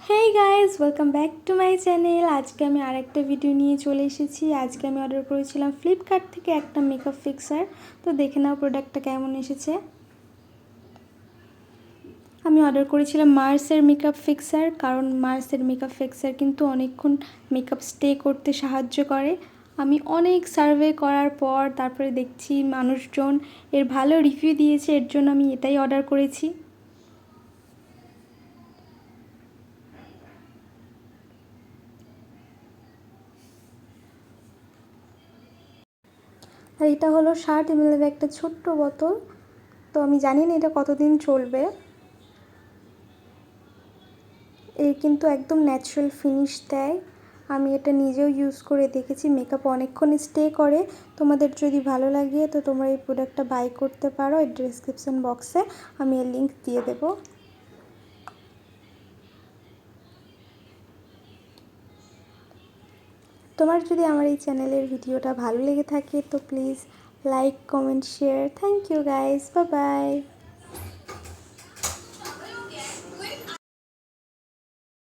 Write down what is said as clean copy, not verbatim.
Hey guys, welcome back to my channel. আজকে আমি আরেকটা ভিডিও নিয়ে চলে এসেছি। আজকে আমি অর্ডার করেছিলাম ফ্লিপকার্ট থেকে একটা মেকআপ ফিক্সার। তো দেখে নাও প্রোডাক্টটা কেমন এসেছে। আমি অর্ডার করেছিলাম মার্সের মেকআপ ফিক্সার, কারণ মার্সের মেকআপ ফিক্সার কিন্তু অনেকক্ষণ মেকআপ স্টে করতে সাহায্য করে। আমি অনেক সার্ভে করার পর তারপরে দেখছি মানুষজন এর ভালো রিভিউ দিয়েছে, এর জন্য আমি এটাই অর্ডার করেছি। আর এটা হলো 60 ml একটা ছোট্ট বোতল। তো আমি জানি না এটা কতদিন চলবে। এর কিন্তু একদম ন্যাচারাল ফিনিশ দেয়। আমি এটা নিজেও ইউজ করে দেখেছি, মেকআপ অনেকক্ষণ স্টে করে। তোমাদের যদি ভালো লাগে তো তোমরা এই প্রোডাক্টটা বাই করতে পারো। এর ডেসক্রিপশন বক্সে আমি এর লিঙ্ক দিয়ে দেবো। তোমার যদি আমার এই চ্যানেলের ভিডিওটা ভালো লেগে থাকে তো please like, comment, share. Thank you guys, bye by.